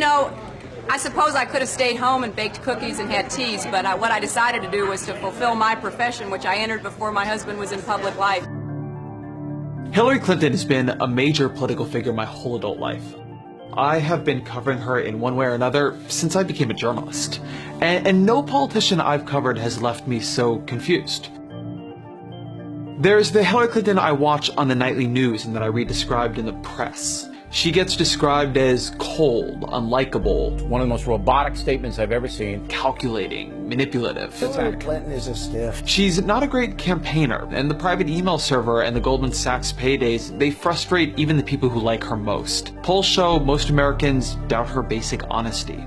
know, I suppose I could have stayed home and baked cookies and had teas, but what I decided to do was to fulfill my profession, which I entered before my husband was in public life. Hillary Clinton has been a major political figure my whole adult life. I have been covering her in one way or another since I became a journalist. And no politician I've covered has left me so confused. There's the Hillary Clinton I watch on the nightly news and that I read described in the press. She gets described as cold, unlikable. One of the most robotic statements I've ever seen. Calculating, manipulative. Hillary Clinton is a stiff. She's not a great campaigner, and the private email server and the Goldman Sachs paydays, they frustrate even the people who like her most. Polls show most Americans doubt her basic honesty.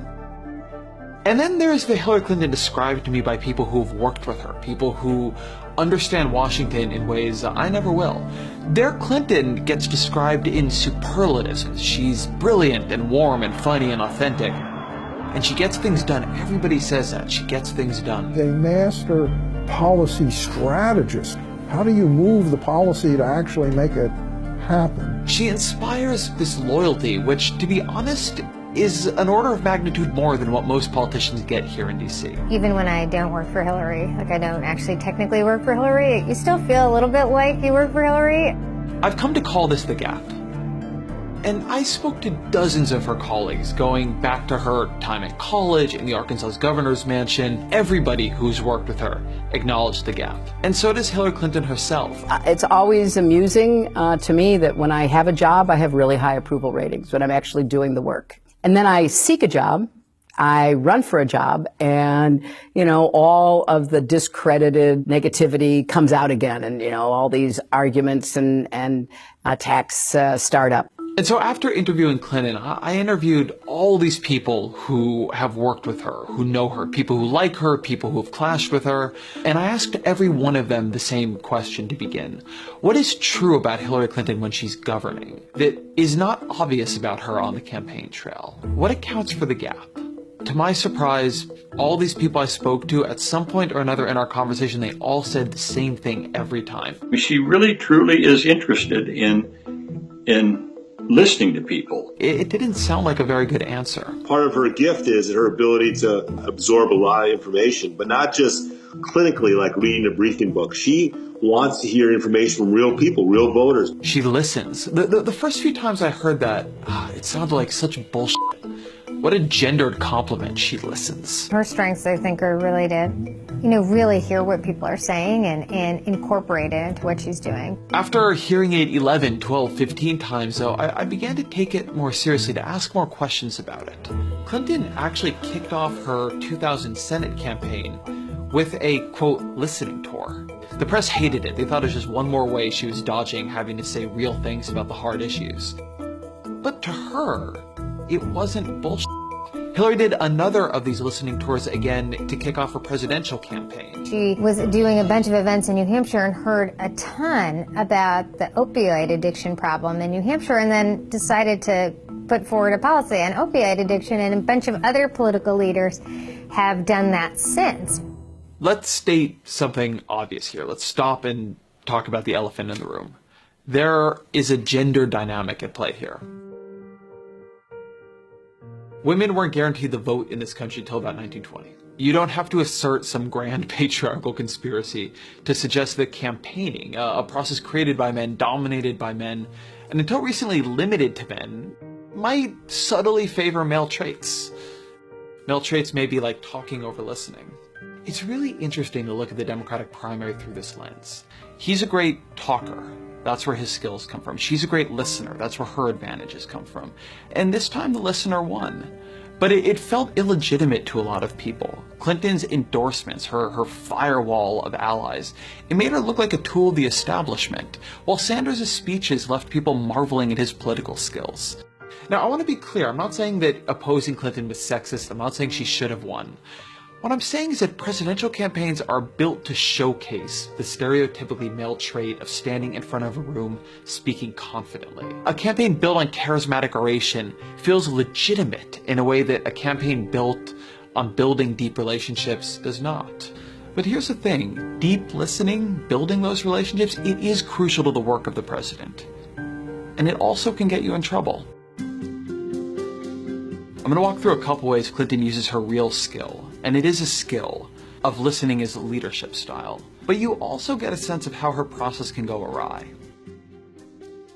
And then there's the Hillary Clinton described to me by people who've worked with her, people who understand Washington in ways I never will. Their Clinton gets described in superlatives. She's brilliant and warm and funny and authentic. And she gets things done. Everybody says that. She gets things done. A master policy strategist. How do you move the policy to actually make it happen? She inspires this loyalty, which, to be honest, is an order of magnitude more than what most politicians get here in D.C. Even when I don't work for Hillary, like I don't actually technically work for Hillary, you still feel a little bit like you work for Hillary. I've come to call this the gap. And I spoke to dozens of her colleagues, going back to her time at college, in the Arkansas governor's mansion. Everybody who's worked with her acknowledged the gap. And so does Hillary Clinton herself. It's always amusing to me that when I have a job, I have really high approval ratings when I'm actually doing the work. And then I seek a job, I run for a job, and, all of the discredited negativity comes out again, and, all these arguments and attacks start up. And so after interviewing Clinton, I interviewed all these people who have worked with her, who know her, people who like her, people who have clashed with her, and I asked every one of them the same question to begin. What is true about Hillary Clinton when she's governing that is not obvious about her on the campaign trail? What accounts for the gap? To my surprise, all these people I spoke to, at some point or another in our conversation, they all said the same thing every time. She really, truly is interested in listening to people. It didn't sound like a very good answer. Part of her gift is her ability to absorb a lot of information, but not just clinically like reading a briefing book. She wants to hear information from real people, real voters. She listens. The first few times I heard that, it sounded like such bullshit. What a gendered compliment. She listens. Her strengths, I think, are really to, really hear what people are saying and incorporate it into what she's doing. After hearing it 11, 12, 15 times, though, I began to take it more seriously, to ask more questions about it. Clinton actually kicked off her 2000 Senate campaign with a, quote, listening tour. The press hated it. They thought it was just one more way she was dodging having to say real things about the hard issues. But to her, it wasn't bullshit. Hillary did another of these listening tours again to kick off her presidential campaign. She was doing a bunch of events in New Hampshire and heard a ton about the opioid addiction problem in New Hampshire, and then decided to put forward a policy on opioid addiction, and a bunch of other political leaders have done that since. Let's state something obvious here. Let's stop and talk about the elephant in the room. There is a gender dynamic at play here. Women weren't guaranteed the vote in this country until about 1920. You don't have to assert some grand patriarchal conspiracy to suggest that campaigning, a process created by men, dominated by men, and until recently limited to men, might subtly favor male traits. Male traits may be like talking over listening. It's really interesting to look at the Democratic primary through this lens. He's a great talker. That's where his skills come from. She's a great listener. That's where her advantages come from. And this time the listener won. But it felt illegitimate to a lot of people. Clinton's endorsements, her firewall of allies, it made her look like a tool of the establishment, while Sanders' speeches left people marveling at his political skills. Now, I want to be clear. I'm not saying that opposing Clinton was sexist. I'm not saying she should have won. What I'm saying is that presidential campaigns are built to showcase the stereotypically male trait of standing in front of a room speaking confidently. A campaign built on charismatic oration feels legitimate in a way that a campaign built on building deep relationships does not. But here's the thing, deep listening, building those relationships, it is crucial to the work of the president. And it also can get you in trouble. I'm going to walk through a couple ways Clinton uses her real skill, and it is a skill of listening as leadership style. But you also get a sense of how her process can go awry.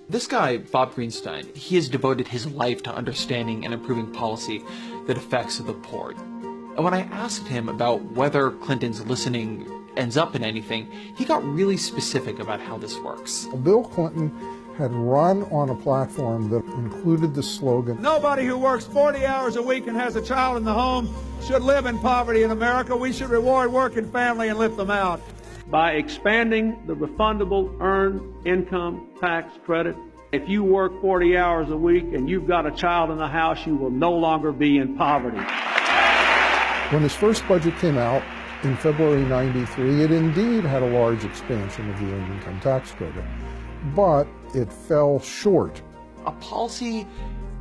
This guy, Bob Greenstein, he has devoted his life to understanding and improving policy that affects the poor. And when I asked him about whether Clinton's listening ends up in anything, he got really specific about how this works. Bill Clinton had run on a platform that included the slogan, "Nobody who works 40 hours a week and has a child in the home should live in poverty in America. We should reward work and family and lift them out." By expanding the refundable earned income tax credit, if you work 40 hours a week and you've got a child in the house, you will no longer be in poverty. When his first budget came out in February '93, it indeed had a large expansion of the earned income tax credit, but it fell short. A policy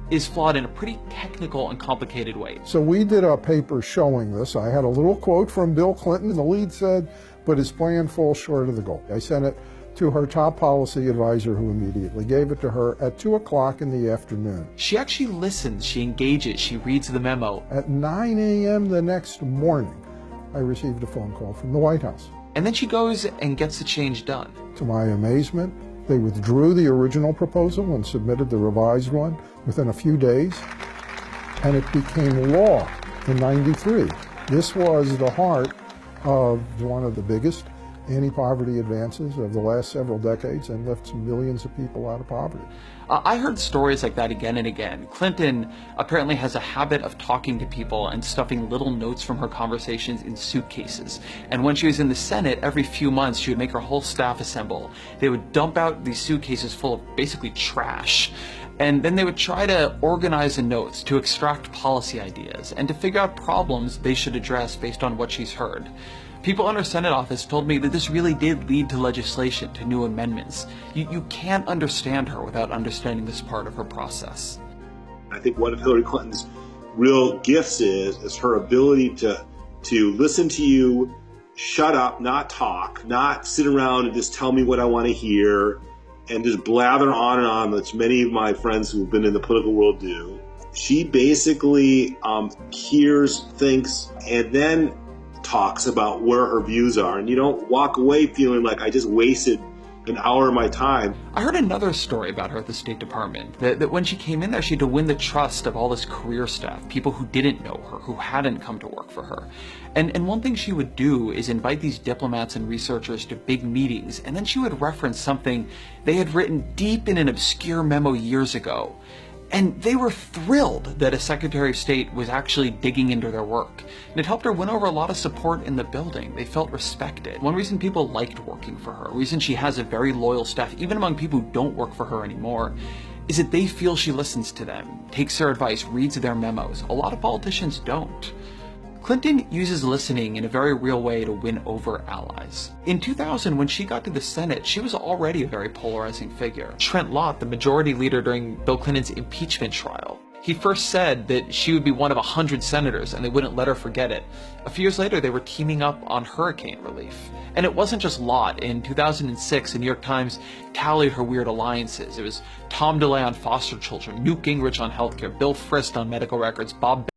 is flawed in a pretty technical and complicated way. So we did a paper showing this. I had a little quote from Bill Clinton, and the lead said, "But his plan falls short of the goal." I sent it to her top policy advisor, who immediately gave it to her at 2 o'clock in the afternoon. She actually listens, she engages, she reads the memo. At 9 a.m. the next morning, I received a phone call from the White House. And then she goes and gets the change done. To my amazement, they withdrew the original proposal and submitted the revised one within a few days, and it became law in '93. This was the heart of one of the biggest anti-poverty advances of the last several decades and lifts millions of people out of poverty. I heard stories like that again and again. Clinton apparently has a habit of talking to people and stuffing little notes from her conversations in suitcases. And when she was in the Senate, every few months she would make her whole staff assemble. They would dump out these suitcases full of basically trash. And then they would try to organize the notes to extract policy ideas and to figure out problems they should address based on what she's heard. People in her Senate office told me that this really did lead to legislation, to new amendments. You can't understand her without understanding this part of her process. I think one of Hillary Clinton's real gifts is her ability to listen to you, shut up, not talk, not sit around and just tell me what I want to hear, and just blather on and on, which many of my friends who've been in the political world do. She basically hears, thinks, and then talks about where her views are, and you don't walk away feeling like I just wasted an hour of my time. I heard another story about her at the State Department, that when she came in there, she had to win the trust of all this career staff, people who didn't know her, who hadn't come to work for her. And one thing she would do is invite these diplomats and researchers to big meetings, and then she would reference something they had written deep in an obscure memo years ago. And they were thrilled that a Secretary of State was actually digging into their work. And it helped her win over a lot of support in the building. They felt respected. One reason people liked working for her, a reason she has a very loyal staff, even among people who don't work for her anymore, is that they feel she listens to them, takes their advice, reads their memos. A lot of politicians don't. Clinton uses listening in a very real way to win over allies. In 2000, when she got to the Senate, she was already a very polarizing figure. Trent Lott, the majority leader during Bill Clinton's impeachment trial, he first said that she would be one of 100 senators and they wouldn't let her forget it. A few years later, they were teaming up on hurricane relief. And it wasn't just Lott. In 2006, the New York Times tallied her weird alliances. It was Tom DeLay on foster children, Newt Gingrich on healthcare, Bill Frist on medical records, Bob